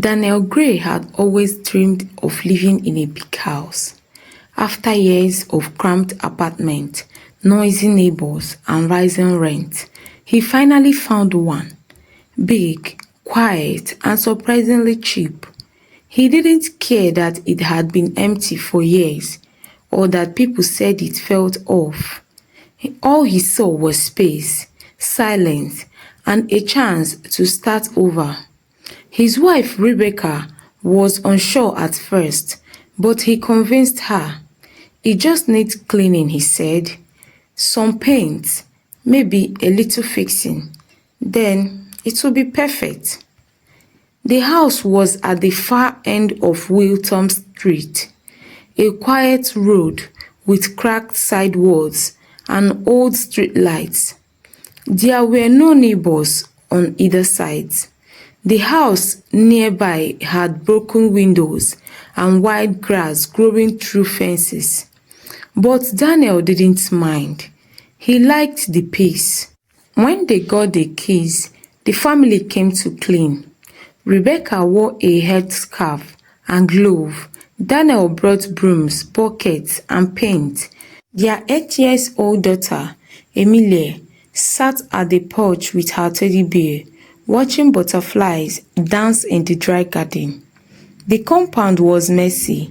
Daniel Gray had always dreamed of living in a big house. After years of cramped apartments, noisy neighbors, and rising rent, he finally found one. Big, quiet, and surprisingly cheap. He didn't care that it had been empty for years or that people said it felt off. All he saw was space, silence, and a chance to start over. His wife Rebecca was unsure at first, but he convinced her. It just needs cleaning, he said. Some paint, maybe a little fixing. Then it will be perfect. The house was at the far end of Wilton Street, a quiet road with cracked sidewalls and old street lights. There were no neighbors on either side. The house nearby had broken windows and wild grass growing through fences. But Daniel didn't mind. He liked the peace. When they got the keys, the family came to clean. Rebecca wore a headscarf and glove. Daniel brought brooms, buckets, and paint. Their 8-year-old daughter, Emilia, sat at the porch with her teddy bear, watching butterflies dance in the dry garden. The compound was messy.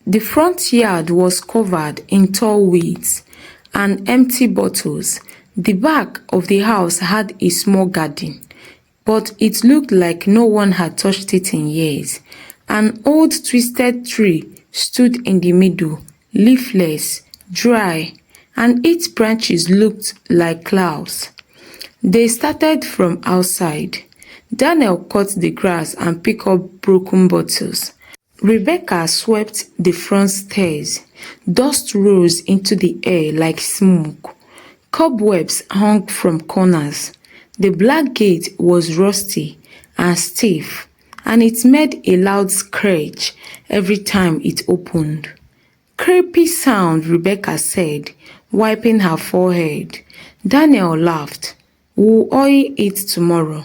The front yard was covered in tall weeds and empty bottles. The back of the house had a small garden, but it looked like no one had touched it in years. An old twisted tree stood in the middle, leafless, dry, and its branches looked like clouds. They started from outside. Daniel cut the grass and picked up broken bottles. Rebecca swept the front stairs. Dust rose into the air like smoke. Cobwebs hung from corners. The black gate was rusty and stiff, and it made a loud scratch every time it opened. "Creepy sound," Rebecca said, wiping her forehead. Daniel laughed. "We'll oil it tomorrow."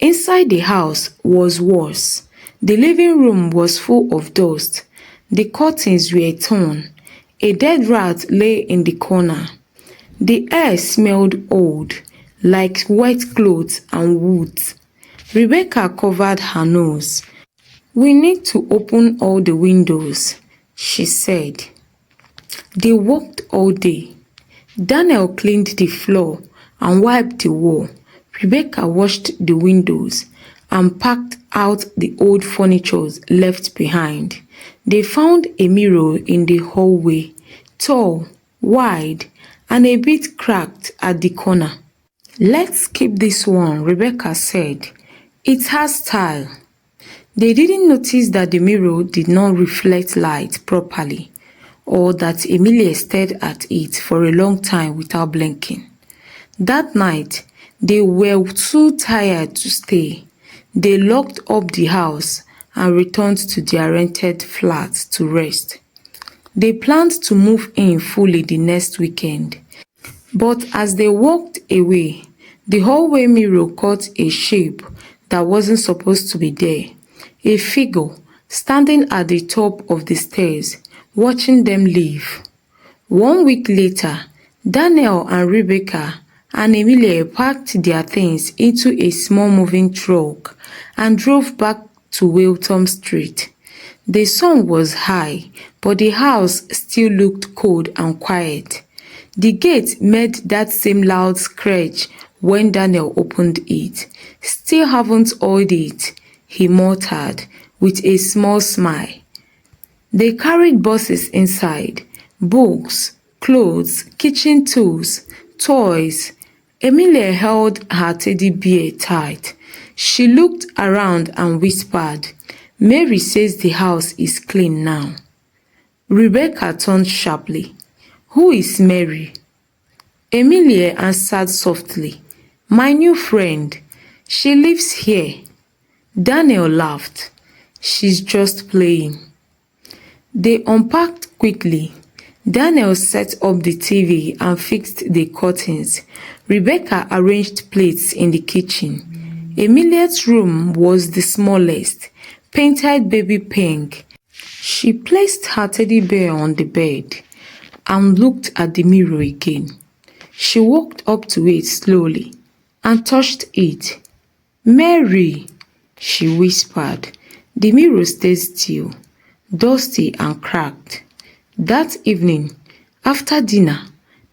Inside the house was worse. The living room was full of dust. The curtains were torn. A dead rat lay in the corner. The air smelled old, like wet clothes and wood. Rebecca covered her nose. "We need to open all the windows," she said. They worked all day. Daniel cleaned the floor and wiped the wall. Rebecca washed the windows and packed out the old furniture left behind. They found a mirror in the hallway, tall, wide, and a bit cracked at the corner. "Let's keep this one," Rebecca said. "It has style." They didn't notice that the mirror did not reflect light properly, or that Emilia stared at it for a long time without blinking. That night, they were too tired to stay. They locked up the house and returned to their rented flat to rest. They planned to move in fully the next weekend. But as they walked away, the hallway mirror caught a shape that wasn't supposed to be there. A figure standing at the top of the stairs, watching them leave. 1 week later, Daniel and Rebecca and Emilia packed their things into a small moving truck and drove back to Wilton Street. The sun was high, but the house still looked cold and quiet. The gate made that same loud scratch when Daniel opened it. "Still haven't oiled it," he muttered with a small smile. They carried boxes inside, books, clothes, kitchen tools, toys. Emilia held her teddy bear tight. She looked around and whispered, "Mary says the house is clean now." Rebecca turned sharply. "Who is Mary?" Emilia answered softly, "My new friend. She lives here." Daniel laughed. "She's just playing." They unpacked quickly. Daniel set up the TV and fixed the curtains. Rebecca arranged plates in the kitchen. Emilia's room was the smallest, painted baby pink. She placed her teddy bear on the bed and looked at the mirror again. She walked up to it slowly and touched it. "Mary," she whispered. The mirror stayed still, dusty and cracked. That evening, after dinner,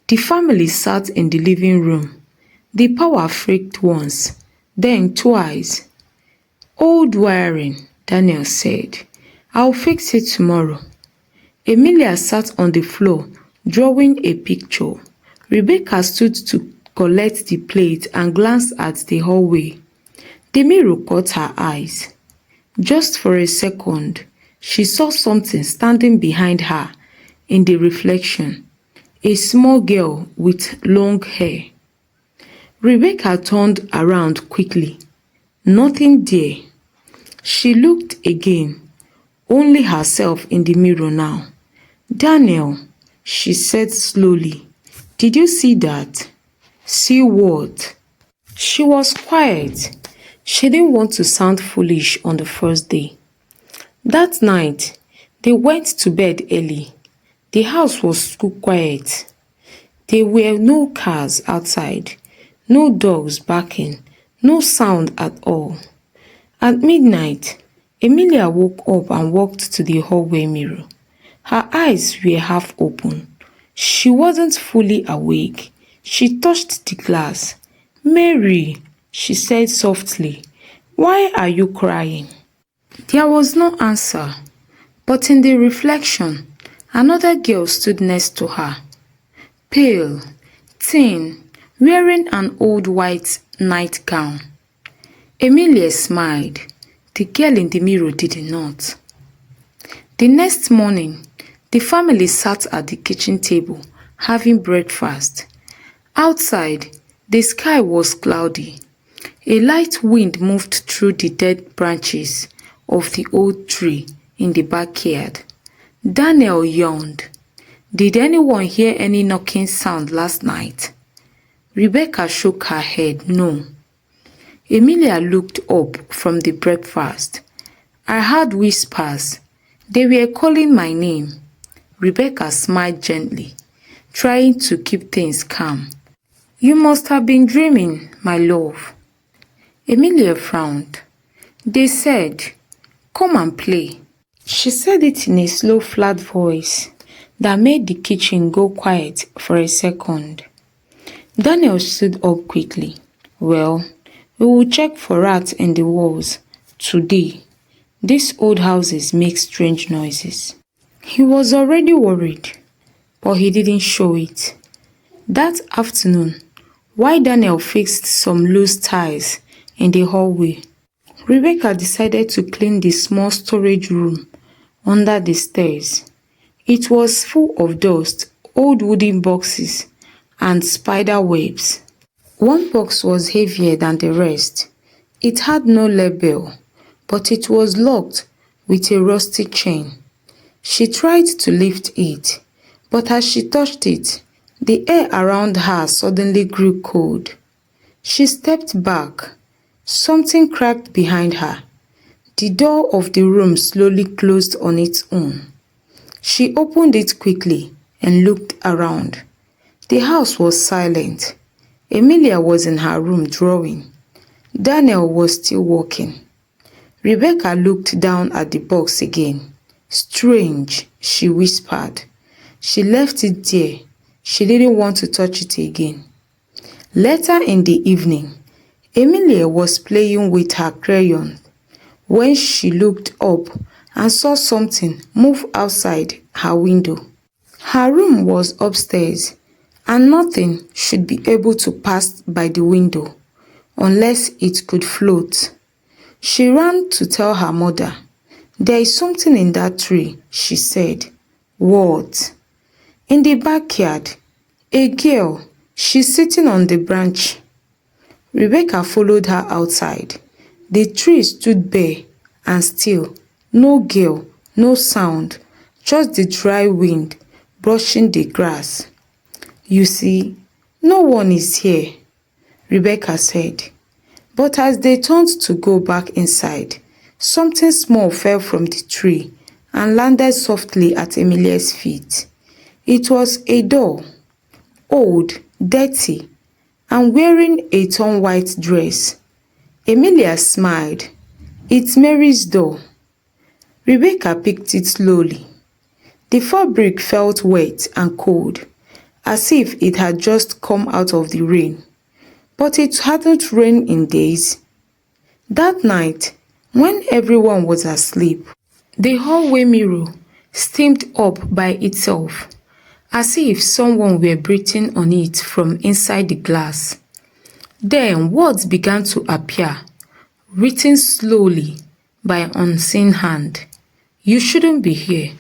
the family sat in the living room. The power flicked once, then twice. "Old wiring," Daniel said. "I'll fix it tomorrow." Emilia sat on the floor, drawing a picture. Rebecca stood to collect the plate and glanced at the hallway. The mirror caught her eyes. Just for a second, she saw something standing behind her in the reflection. A small girl with long hair. Rebecca turned around quickly. Nothing there. She looked again. Only herself in the mirror now. "Daniel," she said slowly, "did you see that?" "See what?" She was quiet. She didn't want to sound foolish on the first day. That night, they went to bed early. The house was so quiet. There were no cars outside, no dogs barking, no sound at all. At midnight, Emilia woke up and walked to the hallway mirror. Her eyes were half open. She wasn't fully awake. She touched the glass. "Mary," she said softly, "why are you crying?" There was no answer, but in the reflection, another girl stood next to her. Pale, thin, wearing an old white nightgown. Emilia smiled. The girl in the mirror did not. The next morning, the family sat at the kitchen table, having breakfast. Outside, the sky was cloudy. A light wind moved through the dead branches of the old tree in the backyard. Daniel yawned. "Did anyone hear any knocking sound last night?" Rebecca shook her head, no. Emilia looked up from the breakfast. "I heard whispers. They were calling my name." Rebecca smiled gently, trying to keep things calm. "You must have been dreaming, my love." Emilia frowned. "They said, 'Come and play.'" She said it in a slow, flat voice that made the kitchen go quiet for a second. Daniel stood up quickly. "Well, we will check for rats in the walls today. These old houses make strange noises." He was already worried, but he didn't show it. That afternoon, while Daniel fixed some loose tiles in the hallway, Rebecca decided to clean the small storage room under the stairs. It was full of dust, old wooden boxes, and spider webs. One box was heavier than the rest. It had no label, but it was locked with a rusty chain. She tried to lift it, but as she touched it, the air around her suddenly grew cold. She stepped back. Something cracked behind her. The door of the room slowly closed on its own. She opened it quickly and looked around. The house was silent. Emilia was in her room drawing. Daniel was still walking. Rebecca looked down at the box again. "Strange," she whispered. She left it there. She didn't want to touch it again. Later in the evening, Emilia was playing with her crayon when she looked up and saw something move outside her window. Her room was upstairs, and nothing should be able to pass by the window unless it could float. She ran to tell her mother. "There is something in that tree," she said. "What?" "In the backyard. A girl. She's sitting on the branch." Rebecca followed her outside. The tree stood bare and still. No girl, no sound, just the dry wind brushing the grass. "You see, no one is here," Rebecca said. But as they turned to go back inside, Something small fell from the tree and landed softly at Emilia's feet. It was a doll, old, dirty, and wearing a torn white dress. Emilia smiled. "It's Mary's doll." Rebecca picked it slowly. The fabric felt wet and cold, as if it had just come out of the rain. But it hadn't rained in days. That night, when everyone was asleep, the hallway mirror steamed up by itself, as if someone were breathing on it from inside the glass. Then words began to appear, written slowly by an unseen hand. "You shouldn't be here."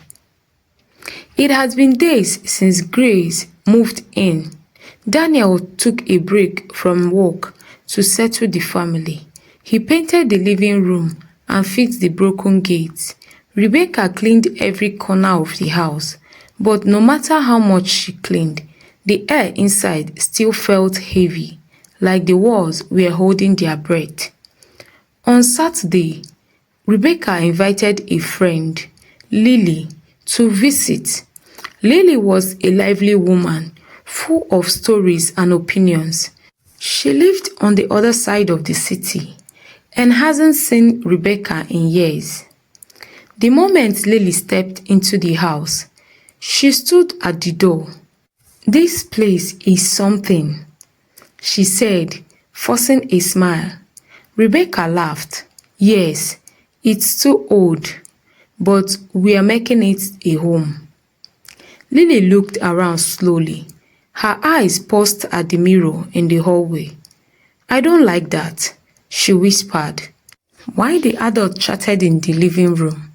It had been days since Grace moved in. Daniel took a break from work to settle the family. He painted the living room and fixed the broken gates. Rebecca cleaned every corner of the house, but no matter how much she cleaned, the air inside still felt heavy, like the walls were holding their breath. On Saturday, Rebecca invited a friend, Lily, to visit. Lily was a lively woman, full of stories and opinions. She lived on the other side of the city and hasn't seen Rebecca in years. The moment Lily stepped into the house, she stood at the door. "This place is something," she said, forcing a smile. Rebecca laughed. "Yes, it's too old, but we are making it a home." Lily looked around slowly. Her eyes paused at the mirror in the hallway. "I don't like that," she whispered. While the adult chatted in the living room,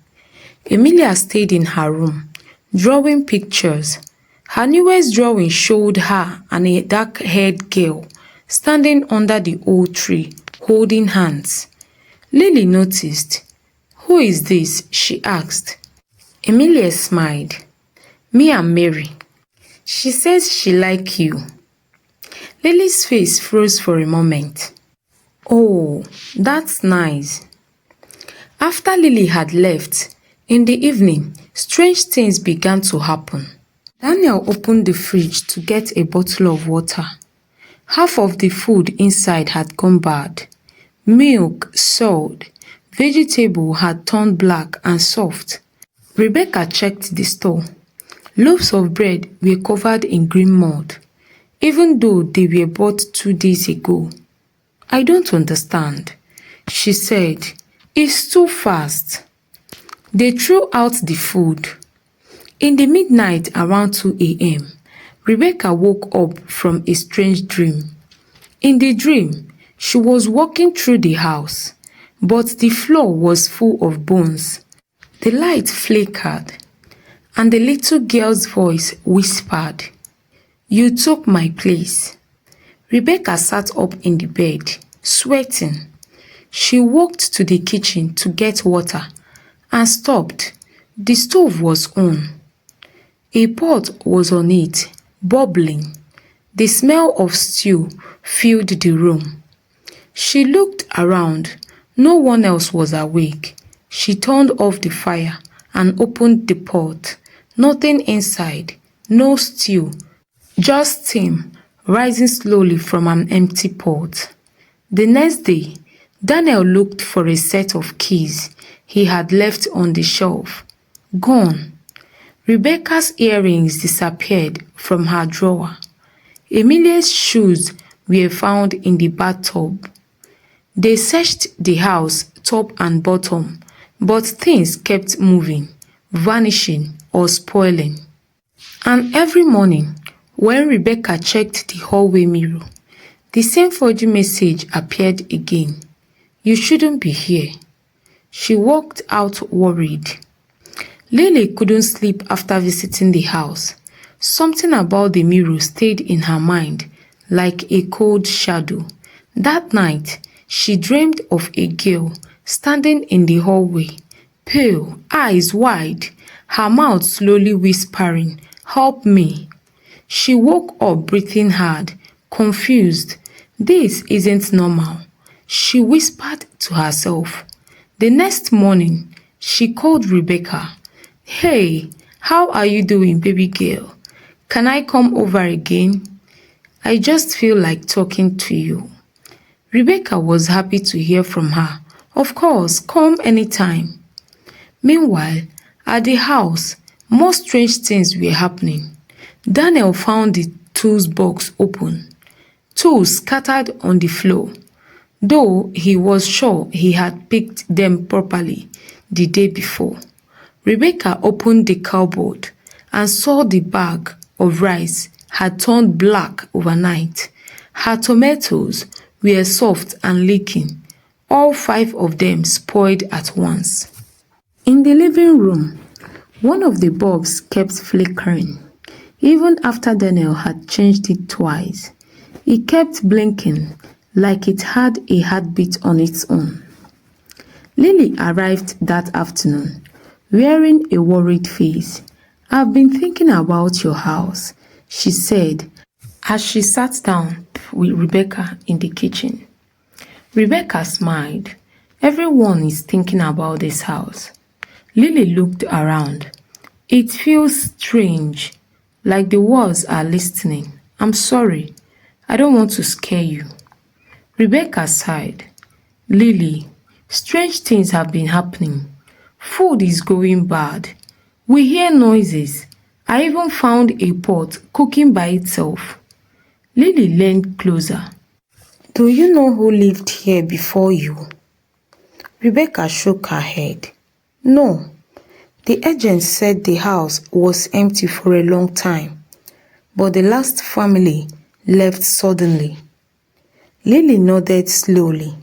Emilia stayed in her room, drawing pictures. Her newest drawing showed her and a dark-haired girl standing under the old tree, holding hands. Lily noticed. "Who is this?" she asked. Emilia smiled. "Me and Mary. She says she likes you." Lily's face froze for a moment. "Oh, that's nice." After Lily had left, in the evening, strange things began to happen. Daniel opened the fridge to get a bottle of water. Half of the food inside had gone bad. Milk, salt, vegetable had turned black and soft. Rebecca checked the store. Loaves of bread were covered in green mud, even though they were bought 2 days ago. "I don't understand," she said. "It's too fast." They threw out the food. In the midnight around 2 a.m., Rebecca woke up from a strange dream. In the dream, she was walking through the house, but the floor was full of bones. The light flickered, and the little girl's voice whispered, "You took my place." Rebecca sat up in the bed, sweating. She walked to the kitchen to get water and stopped. The stove was on. A pot was on it, bubbling. The smell of stew filled the room. She looked around. No one else was awake. She turned off the fire and opened the pot. Nothing inside, no stew, just steam rising slowly from an empty pot. The next day, Daniel looked for a set of keys he had left on the shelf. Gone. Rebecca's earrings disappeared from her drawer. Emilia's shoes were found in the bathtub. They searched the house top and bottom, but things kept moving, vanishing, or spoiling. And every morning, when Rebecca checked the hallway mirror, the same foggy message appeared again. "You shouldn't be here." She walked out worried. Lily couldn't sleep after visiting the house. Something about the mirror stayed in her mind like a cold shadow. That night, she dreamed of a girl standing in the hallway, pale, eyes wide, her mouth slowly whispering, "Help me." She woke up breathing hard, confused. This isn't normal, she whispered to herself. The next morning, she called Rebecca. Hey, how are you doing, baby girl? Can I come over again? I just feel like talking to you. Rebecca was happy to hear from her. Of course, come anytime. Meanwhile, at the house, more strange things were happening. Daniel found the tools box open, tools scattered on the floor, though he was sure he had picked them properly the day before. Rebecca opened the cupboard and saw the bag of rice had turned black overnight. Her tomatoes were soft and leaking, all 5 of them spoiled at once. In the living room, one of the bulbs kept flickering. Even after Daniel had changed it twice, it kept blinking like it had a heartbeat on its own. Lily arrived that afternoon, wearing a worried face. I've been thinking about your house, she said as she sat down with Rebecca in the kitchen. Rebecca smiled. Everyone is thinking about this house. Lily looked around. It feels strange, like the walls are listening. I'm sorry. I don't want to scare you. Rebecca sighed. Lily, strange things have been happening. Food is going bad. We hear noises. I even found a pot cooking by itself. Lily leaned closer. Do you know who lived here before you? Rebecca shook her head. No. The agent said the house was empty for a long time, but the last family left suddenly. Lily nodded slowly.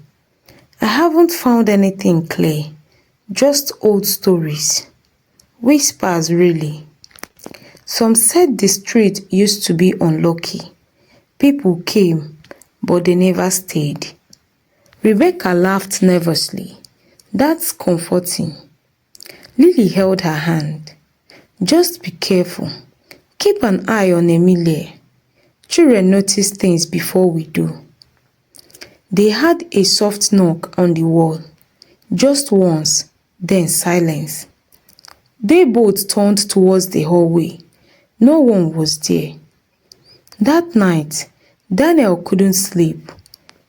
I haven't found anything clear, just old stories. Whispers, really. Some said the street used to be unlucky. People came, but they never stayed. Rebecca laughed nervously. That's comforting. Lily held her hand. Just be careful. Keep an eye on Emilia. Children notice things before we do. They heard a soft knock on the wall. Just once, then silence. They both turned towards the hallway. No one was there. That night, Daniel couldn't sleep.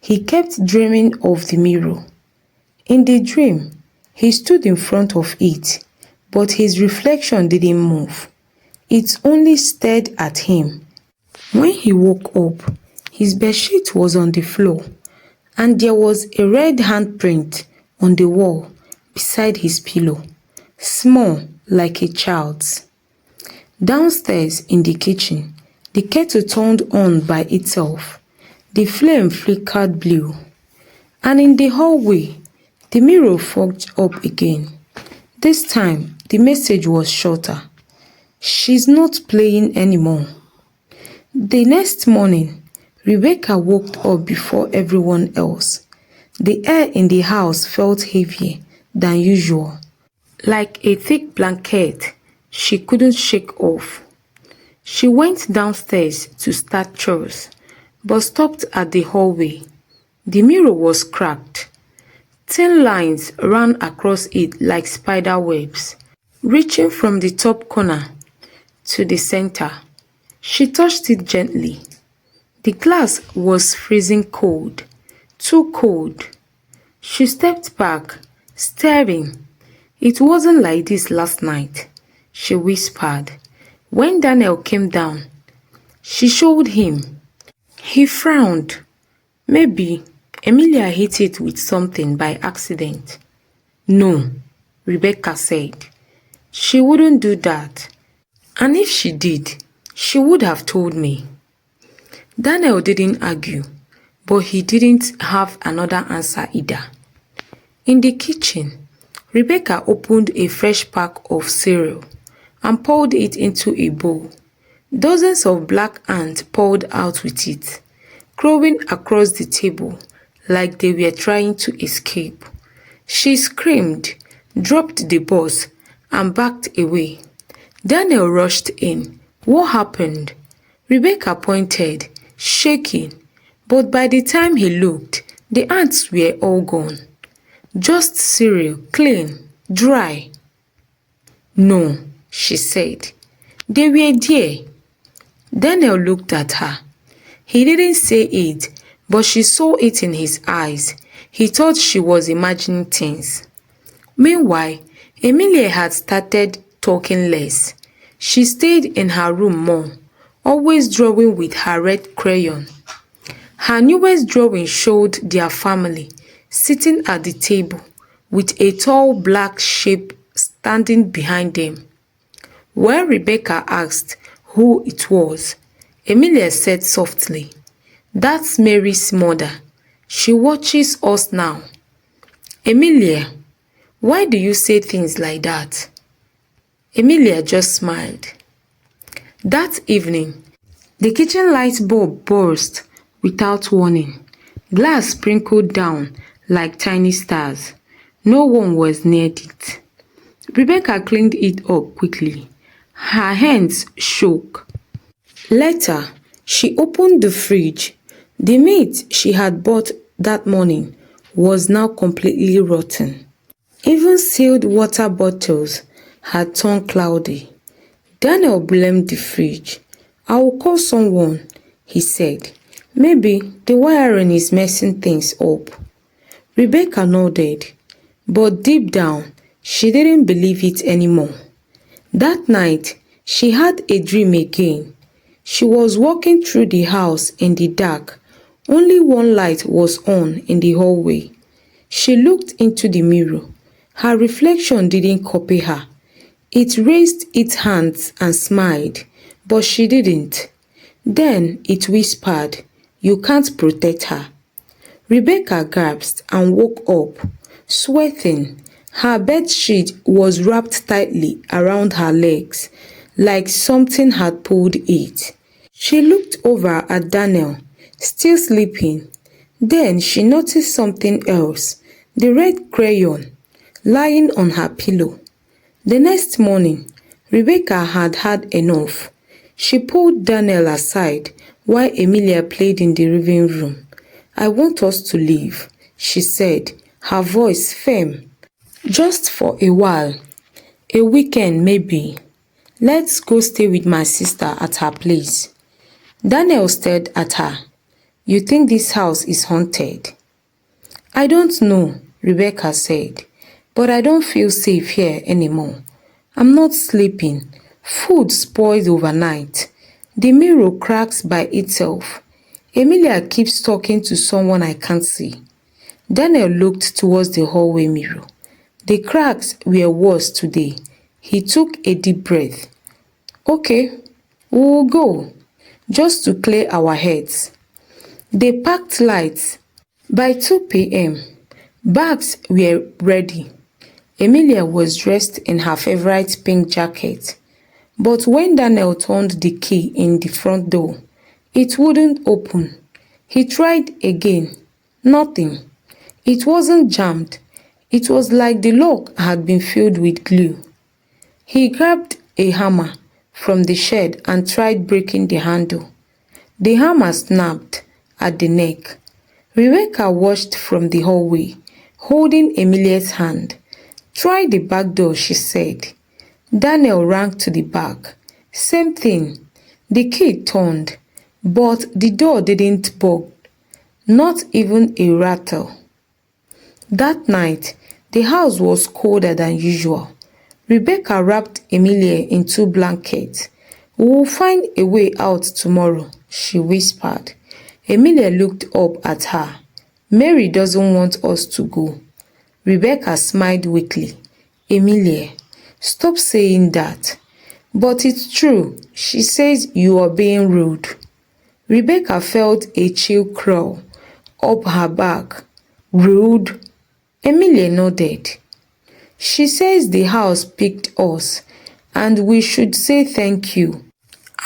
He kept dreaming of the mirror. In the dream, he stood in front of it, but his reflection didn't move. It only stared at him. When he woke up, his bedsheet was on the floor, and there was a red handprint on the wall beside his pillow, small like a child's. Downstairs in the kitchen, the kettle turned on by itself. The flame flickered blue. And in the hallway, the mirror fogged up again. This time, the message was shorter. She's not playing anymore. The next morning, Rebecca woke up before everyone else. The air in the house felt heavier than usual, like a thick blanket she couldn't shake off. She went downstairs to start chores, but stopped at the hallway. The mirror was cracked. Thin lines ran across it like spider webs, reaching from the top corner to the center. She touched it gently. The glass was freezing cold, too cold. She stepped back, staring. It wasn't like this last night, she whispered. When Daniel came down, she showed him. He frowned. Maybe Emilia hit it with something by accident. No, Rebecca said. She wouldn't do that. And if she did, she would have told me. Daniel didn't argue, but he didn't have another answer either. In the kitchen, Rebecca opened a fresh pack of cereal and poured it into a bowl. Dozens of black ants poured out with it, crawling across the table like they were trying to escape. She screamed, dropped the box, and backed away. Daniel rushed in. What happened? Rebecca pointed, shaking, but by the time he looked, the ants were all gone. Just cereal, clean, dry. No, she said. They were there. Daniel looked at her. He didn't say it, but she saw it in his eyes. He thought she was imagining things. Meanwhile, Emilia had started talking less. She stayed in her room more, always drawing with her red crayon. Her newest drawing showed their family sitting at the table with a tall black shape standing behind them. When Rebecca asked who it was, Emilia said softly, "That's Mary's mother. She watches us now." Emilia, why do you say things like that? Emilia just smiled. That evening, the kitchen light bulb burst without warning. Glass sprinkled down like tiny stars. No one was near it. Rebecca cleaned it up quickly. Her hands shook. Later, she opened the fridge. The meat she had bought that morning was now completely rotten. Even sealed water bottles had turned cloudy. Daniel blamed the fridge. "I will call someone," he said. "Maybe the wiring is messing things up." Rebecca nodded, but deep down, she didn't believe it anymore. That night, she had a dream again. She was walking through the house in the dark. Only one light was on in the hallway. She looked into the mirror. Her reflection didn't copy her. It raised its hands and smiled, but she didn't. Then it whispered, "You can't protect her." Rebecca gasped and woke up, sweating. Her bedsheet was wrapped tightly around her legs, like something had pulled it. She looked over at Daniel, still sleeping. Then she noticed something else, the red crayon, lying on her pillow. The next morning, Rebecca had had enough. She pulled Daniel aside while Emilia played in the living room. "I want us to leave," she said, her voice firm. "Just for a while. A weekend maybe. Let's go stay with my sister at her place." Daniel stared at her. "You think this house is haunted?" "I don't know," Rebecca said, "but I don't feel safe here anymore. I'm not sleeping. Food spoils overnight. The mirror cracks by itself. Emilia keeps talking to someone I can't see." Daniel looked towards the hallway mirror. The cracks were worse today. He took a deep breath. "Okay, we'll go, just to clear our heads." They packed lights. By 2 p.m., bags were ready. Emilia was dressed in her favorite pink jacket. But when Daniel turned the key in the front door, it wouldn't open. He tried again. Nothing. It wasn't jammed. It was like the lock had been filled with glue. He grabbed a hammer from the shed and tried breaking the handle. The hammer snapped at the neck. Rebecca watched from the hallway, holding Emilia's hand. "Try the back door," she said. Daniel ran to the back. Same thing. The key turned, but the door didn't budge, not even a rattle. That night, the house was colder than usual. Rebecca wrapped Emilia in 2 blankets. "We'll find a way out tomorrow," she whispered. Emilia looked up at her. "Mary doesn't want us to go." Rebecca smiled weakly. "Emilia, stop saying that." "But it's true. She says you are being rude." Rebecca felt a chill crawl up her back. "Rude?" Emilia nodded. "She says the house picked us and we should say thank you."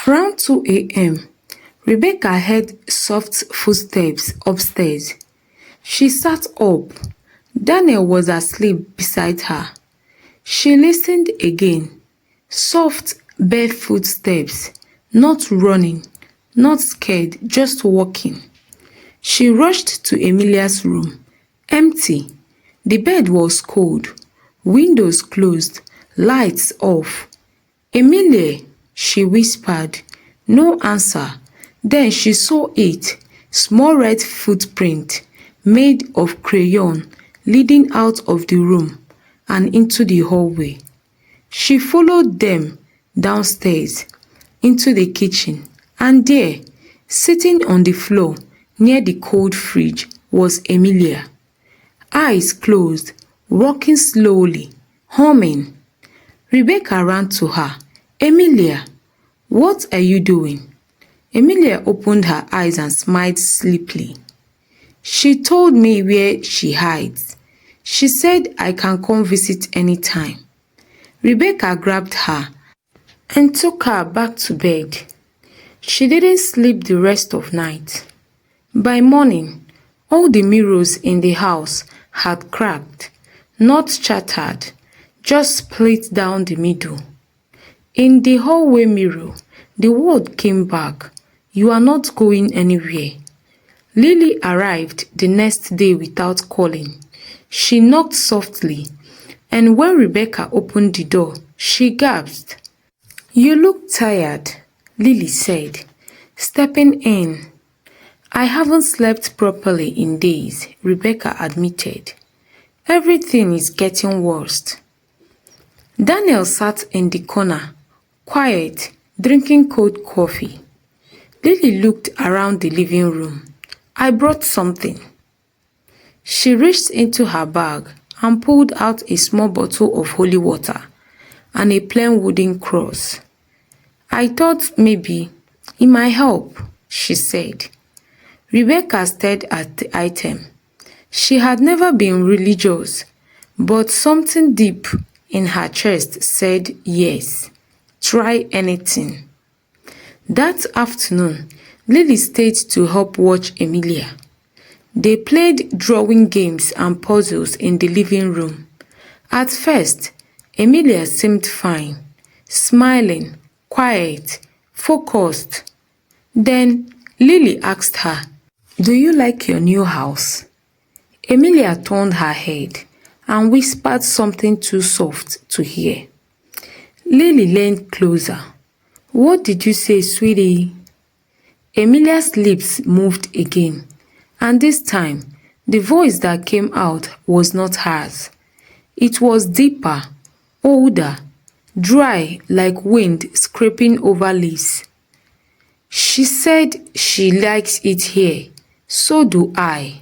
Around 2 a.m., Rebecca heard soft footsteps upstairs. She sat up. Daniel was asleep beside her. She listened again. Soft, bare footsteps, not running, not scared, just walking. She rushed to Emilia's room. Empty. The bed was cold, windows closed, lights off. "Emile," she whispered. No answer. Then she saw it, small red footprint made of crayon leading out of the room and into the hallway. She followed them downstairs into the kitchen, and there, sitting on the floor near the cold fridge, was Emilia. Eyes closed, rocking slowly, humming. Rebecca ran to her. "Emilia, what are you doing?" Emilia opened her eyes and smiled sleepily. "She told me where she hides. She said I can come visit anytime." Rebecca grabbed her and took her back to bed. She didn't sleep the rest of night. By morning, all the mirrors in the house had cracked, not shattered, just split down the middle. In the hallway mirror, the word came back, "You are not going anywhere." Lily arrived the next day without calling. She knocked softly, and when Rebecca opened the door, she gasped. "You look tired," Lily said, stepping in. "I haven't slept properly in days," Rebecca admitted. "Everything is getting worse." Daniel sat in the corner, quiet, drinking cold coffee. Lily looked around the living room. "I brought something." She reached into her bag and pulled out a small bottle of holy water and a plain wooden cross. "I thought maybe it might help," she said. Rebecca stared at the item. She had never been religious, but something deep in her chest said yes, try anything. That afternoon, Lily stayed to help watch Emilia. They played drawing games and puzzles in the living room. At first, Emilia seemed fine, smiling, quiet, focused. Then Lily asked her, "Do you like your new house?" Emilia turned her head and whispered something too soft to hear. Lily leaned closer. "What did you say, sweetie?" Emilia's lips moved again, and this time, the voice that came out was not hers. It was deeper, older, dry like wind scraping over leaves. She said she likes it here. So do I.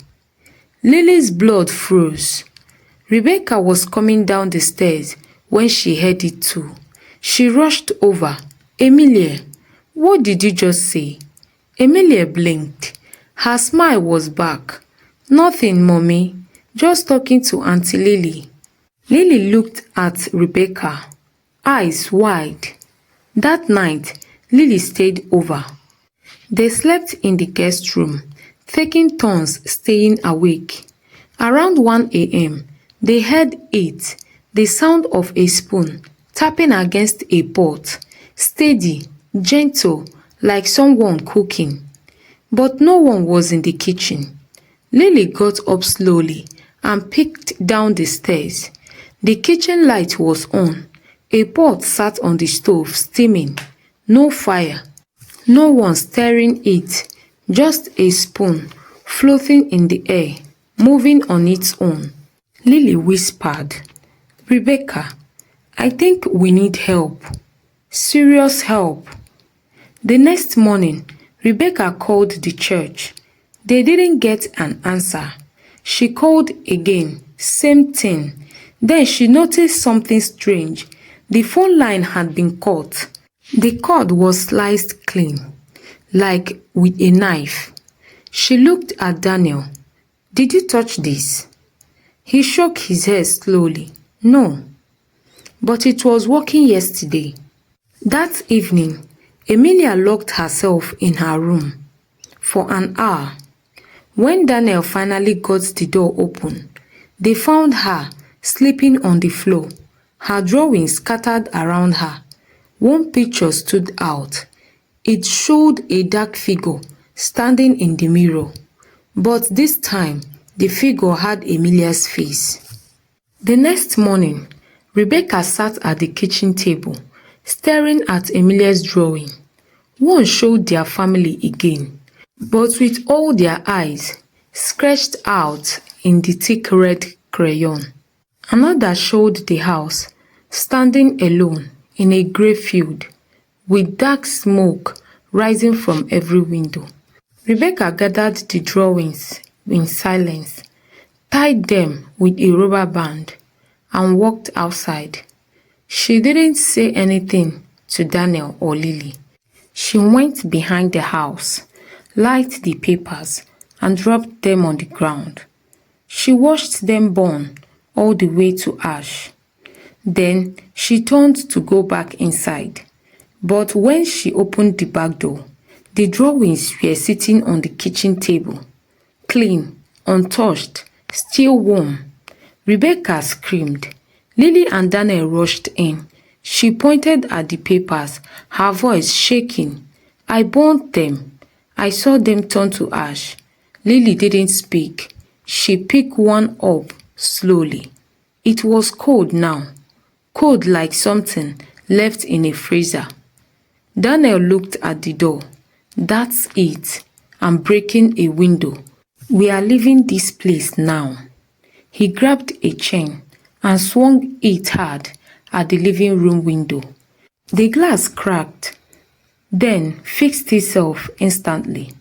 Lily's blood froze. Rebecca was coming down the stairs when she heard it too. She rushed over. "Emilia, what did you just say?" Emilia blinked. Her smile was back. "Nothing, mommy. Just talking to Auntie Lily." Lily looked at Rebecca, eyes wide. That night, Lily stayed over. They slept in the guest room, taking turns staying awake. Around 1 a.m., they heard it, the sound of a spoon tapping against a pot, steady, gentle, like someone cooking. But no one was in the kitchen. Lily got up slowly and peeked down the stairs. The kitchen light was on. A pot sat on the stove steaming. No fire. No one stirring it. Just a spoon floating in the air, moving on its own. Lily whispered, "Rebecca, I think we need help. Serious help." The next morning, Rebecca called the church. They didn't get an answer. She called again, same thing. Then she noticed something strange. The phone line had been cut. The cord was sliced clean, like with a knife. She looked at Daniel. "Did you touch this?" He shook his head slowly. "No, but it was working yesterday." That evening, Emilia locked herself in her room for an hour. When Daniel finally got the door open, they found her sleeping on the floor, her drawings scattered around her. One picture stood out. It showed a dark figure standing in the mirror, but this time the figure had Emilia's face. The next morning, Rebecca sat at the kitchen table, staring at Emilia's drawing. One showed their family again, but with all their eyes stretched out in the thick red crayon. Another showed the house, standing alone in a grey field, with dark smoke rising from every window. Rebecca gathered the drawings in silence, tied them with a rubber band, and walked outside. She didn't say anything to Daniel or Lily. She went behind the house, lighted the papers, and dropped them on the ground. She watched them burn all the way to ash. Then she turned to go back inside. But when she opened the back door, the drawings were sitting on the kitchen table, clean, untouched, still warm. Rebecca screamed. Lily and Daniel rushed in. She pointed at the papers, her voice shaking. I burned them. I saw them turn to ash. Lily didn't speak. She picked one up slowly. It was cold now, cold like something left in a freezer. Daniel looked at the door. That's it. I'm breaking a window. We are leaving this place now. He grabbed a chain and swung it hard at the living room window. The glass cracked, then fixed itself instantly,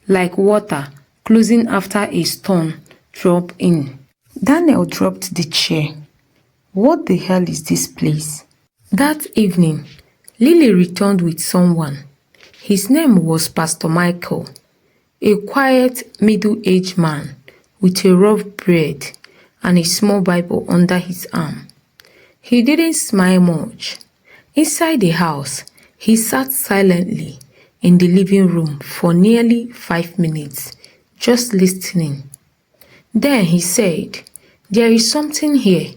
like water closing after a storm drop in. Daniel dropped the chair. What the hell is this place? That evening, Lily returned with someone. His name was Pastor Michael, a quiet, middle-aged man with a rough beard and a small Bible under his arm. He didn't smile much. Inside the house, he sat silently in the living room for nearly 5 minutes, just listening. Then he said, there is something here,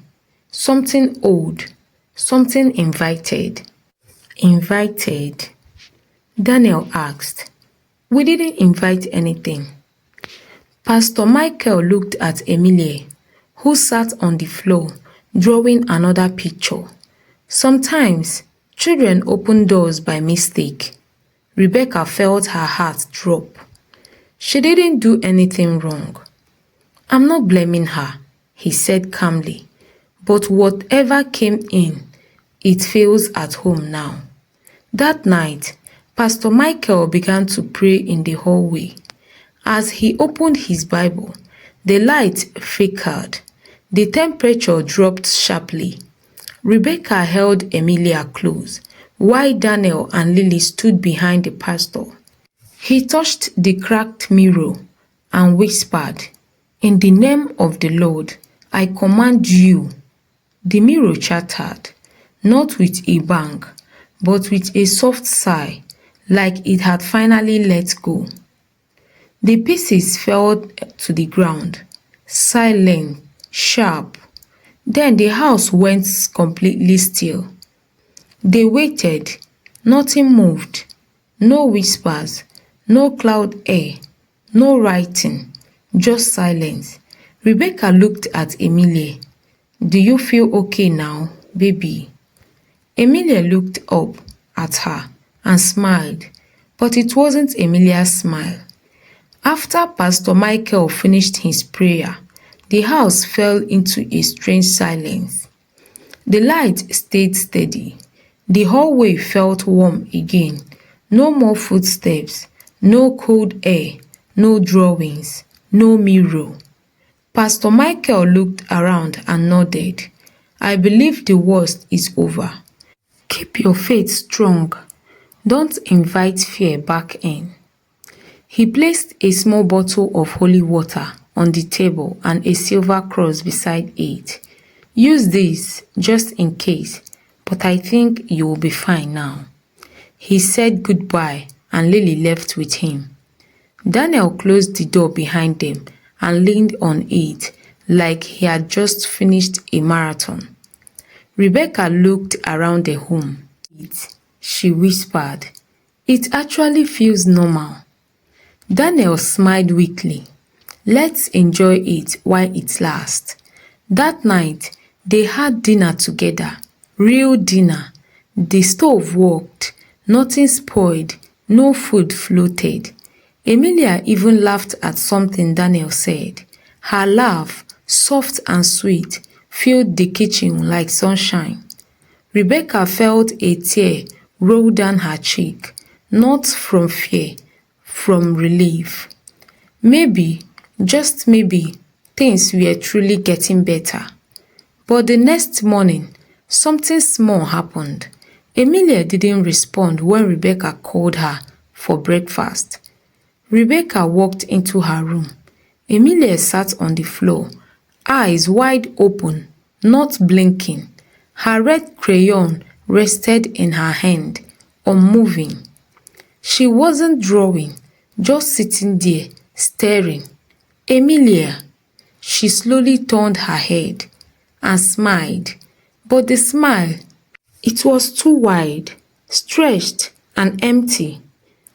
something old, something invited. Invited? Daniel asked. We didn't invite anything. Pastor Michael looked at Emilie, who sat on the floor drawing another picture. Sometimes children open doors by mistake. Rebecca felt her heart drop. She didn't do anything wrong. I'm not blaming her, he said calmly. But whatever came in, it feels at home now. That night, Pastor Michael began to pray in the hallway. As he opened his Bible, the light flickered. The temperature dropped sharply. Rebecca held Emilia close, while Daniel and Lily stood behind the pastor. He touched the cracked mirror and whispered, in the name of the Lord, I command you. The mirror chattered, not with a bang, but with a soft sigh, like it had finally let go. The pieces fell to the ground, silent, sharp. Then the house went completely still. They waited. Nothing moved. No whispers, no cloud air, no writing, just silence. Rebecca looked at Emilie. Do you feel okay now, baby? Emilia looked up at her and smiled, but it wasn't Emilia's smile. After Pastor Michael finished his prayer, the house fell into a strange silence. The light stayed steady. The hallway felt warm again. No more footsteps, no cold air, no drawings, no mirror. Pastor Michael looked around and nodded. I believe the worst is over. Keep your faith strong. Don't invite fear back in. He placed a small bottle of holy water on the table and a silver cross beside it. Use this just in case, but I think you will be fine now. He said goodbye and Lily left with him. Daniel closed the door behind them and leaned on it like he had just finished a marathon. Rebecca looked around the home. She whispered, it actually feels normal. Daniel smiled weakly. Let's enjoy it while it lasts. That night, They had dinner together, real dinner. The stove worked, nothing spoiled, no food floated. Emilia even laughed at something Daniel said. Her laugh, soft and sweet, filled the kitchen like sunshine. Rebecca felt a tear roll down her cheek, not from fear, from relief. Maybe, just maybe, things were truly getting better. But the next morning, something small happened. Emilia didn't respond when Rebecca called her for breakfast. Rebecca walked into her room. Emilia sat on the floor, eyes wide open, not blinking. Her red crayon rested in her hand, unmoving. She wasn't drawing, just sitting there, staring. Emilia. She slowly turned her head and smiled, but the smile, it was too wide, stretched and empty.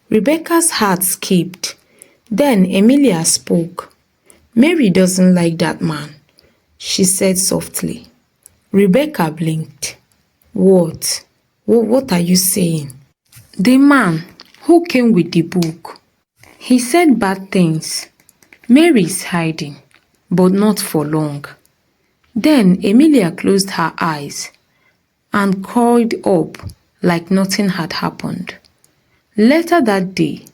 Rebecca's heart skipped. Then Emilia spoke. Mary doesn't like that man, she said softly. Rebecca blinked. What? What are you saying? The man who came with the book. He said bad things. Mary is hiding, but not for long. Then Emilia closed her eyes and curled up like nothing had happened. Later that day,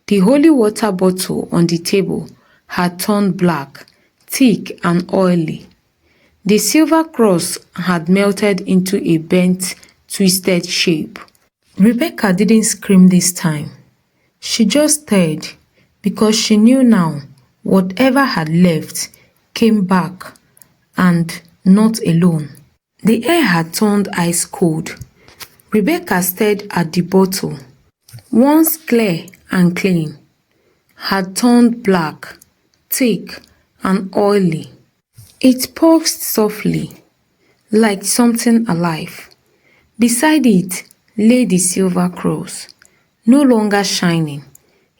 the holy water bottle on the table had turned black, thick and oily. The silver cross had melted into a bent, twisted shape. Rebecca didn't scream this time. She just stared because she knew now whatever had left came back and not alone. The air had turned ice cold. Rebecca stared at the bottle, once clear and clean, had turned black, thick and oily. It pulsed softly, like something alive. Beside it lay the silver cross, no longer shining.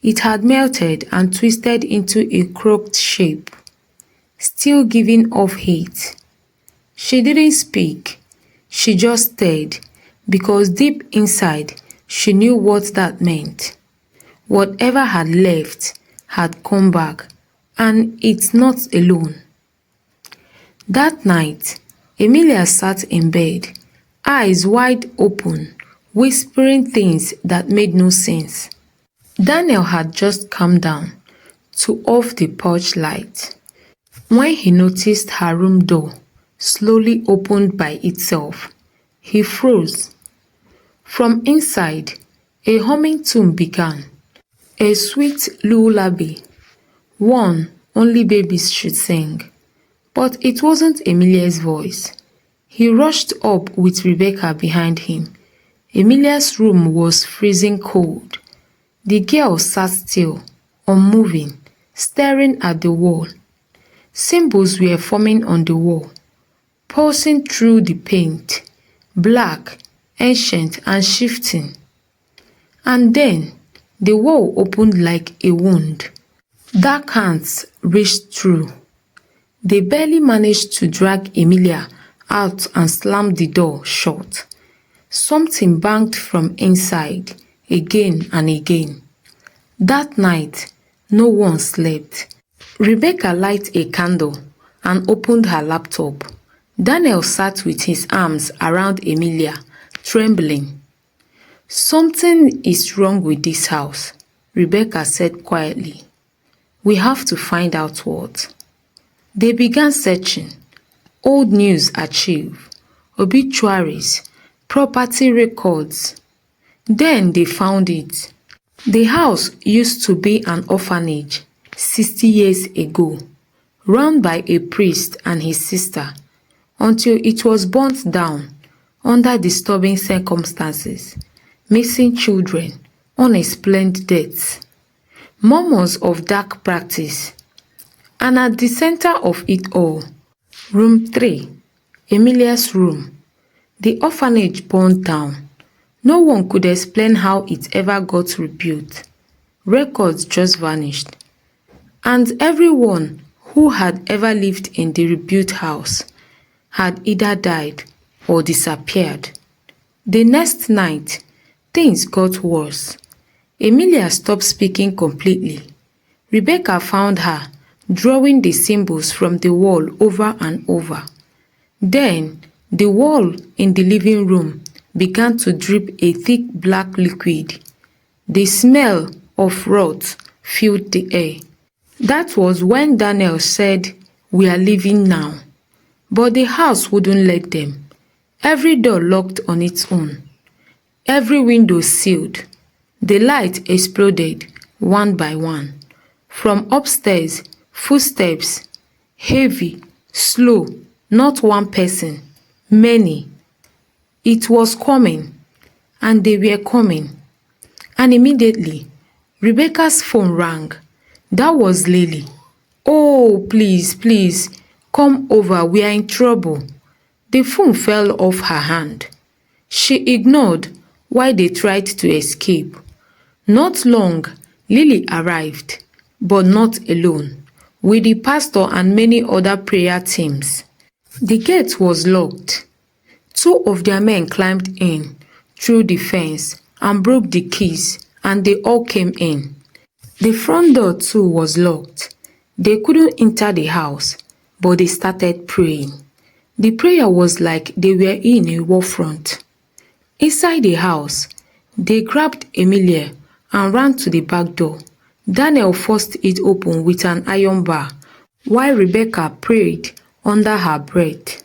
It had melted and twisted into a crooked shape, still giving off heat. She didn't speak. She just stared, because deep inside she knew what that meant. Whatever had left had come back, and it's not alone. That night, Emilia sat in bed, eyes wide open, whispering things that made no sense. Daniel had just come down to off the porch light when he noticed her room door slowly opened by itself. He froze. From inside, a humming tune began, a sweet lullaby, one only babies should sing. But it wasn't Emilia's voice. He rushed up with Rebecca behind him. Emilia's room was freezing cold. The girl sat still, unmoving, staring at the wall. Symbols were forming on the wall, pulsing through the paint, black, ancient and shifting. And then the wall opened like a wound. Dark hands reached through. They barely managed to drag Emilia out and slam the door shut. Something banged from inside, again and again. That night, no one slept. Rebecca lighted a candle and opened her laptop. Daniel sat with his arms around Emilia, trembling. Something is wrong with this house, Rebecca said quietly. We have to find out what. They began searching. Old news archive, obituaries, property records. Then they found it. The house used to be an orphanage 60 years ago, run by a priest and his sister, until it was burnt down under disturbing circumstances, missing children, unexplained deaths, murmurs of dark practice. And at the center of it all, room 3, Emilia's room, the orphanage burned down. No one could explain how it ever got rebuilt. Records just vanished. And everyone who had ever lived in the rebuilt house had either died or disappeared. The next night, things got worse. Emilia stopped speaking completely. Rebecca found her drawing the symbols from the wall over and over. Then, the wall in the living room began to drip a thick black liquid. The smell of rot filled the air. That was when Daniel said, "We are leaving now." But the house wouldn't let them. Every door locked on its own. Every window sealed. The light exploded one by one. From upstairs, footsteps, heavy, slow, not one person, many. It was coming, and they were coming. And immediately, Rebecca's phone rang. That was Lily. "Oh, please, please, come over, we are in trouble." The phone fell off her hand. She ignored while they tried to escape. Not long, Lily arrived, but not alone, with the pastor and many other prayer teams. The gate was locked. Two of their men climbed in through the fence and broke the keys, and they all came in. The front door too was locked. They couldn't enter the house, but they started praying. The prayer was like they were in a war front. Inside the house, they grabbed Emilia and ran to the back door. Daniel forced it open with an iron bar, while Rebecca prayed under her breath.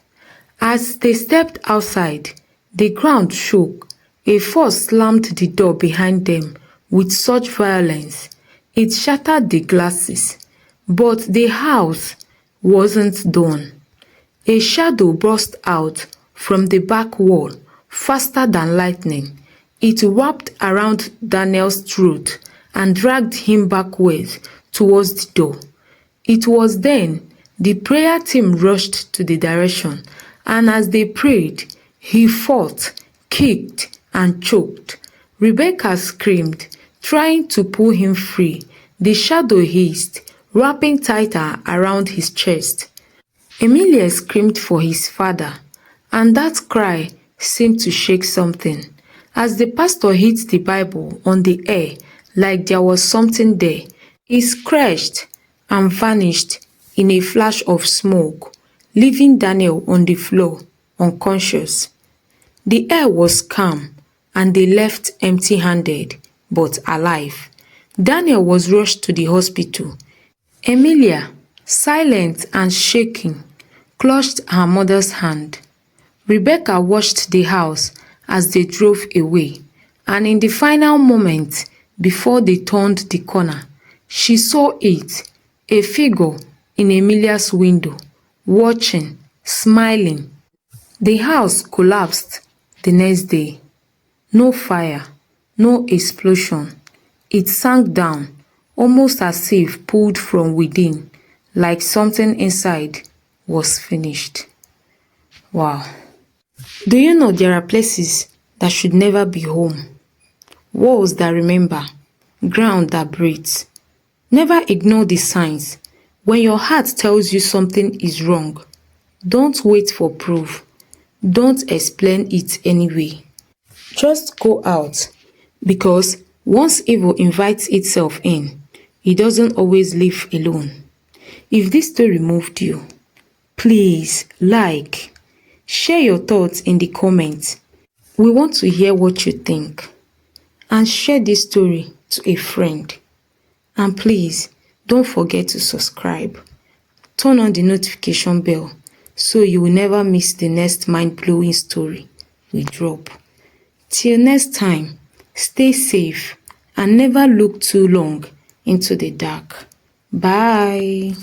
As they stepped outside, the ground shook. A force slammed the door behind them with such violence, it shattered the glasses. But the house wasn't done. A shadow burst out from the back wall faster than lightning. It wrapped around Daniel's throat and dragged him backwards towards the door. It was then the prayer team rushed to the direction, and as they prayed, he fought, kicked, and choked. Rebecca screamed, trying to pull him free. The shadow hissed, wrapping tighter around his chest. Emilia screamed for his father, and that cry seemed to shake something. As the pastor hit the Bible on the air like there was something there, it crashed and vanished in a flash of smoke, leaving Daniel on the floor, unconscious. The air was calm, and they left empty-handed, but alive. Daniel was rushed to the hospital. Emilia, silent and shaking, clutched her mother's hand. Rebecca watched the house as they drove away, and in the final moment before they turned the corner, she saw it, a figure in Emilia's window, watching, smiling. The house collapsed the next day. No fire, no explosion. It sank down, almost as if pulled from within, like something inside was finished. Wow. Do you know there are places that should never be home? Walls that remember, ground that breathes. Never ignore the signs. When your heart tells you something is wrong, don't wait for proof. Don't explain it anyway. Just go out, because once evil invites itself in, it doesn't always leave alone. If this story moved you, please like, share your thoughts in the comments. We want to hear what you think. And share this story to a friend. And please, don't forget to subscribe. Turn on the notification bell so you will never miss the next mind-blowing story we drop. Till next time, stay safe and never look too long into the dark. Bye.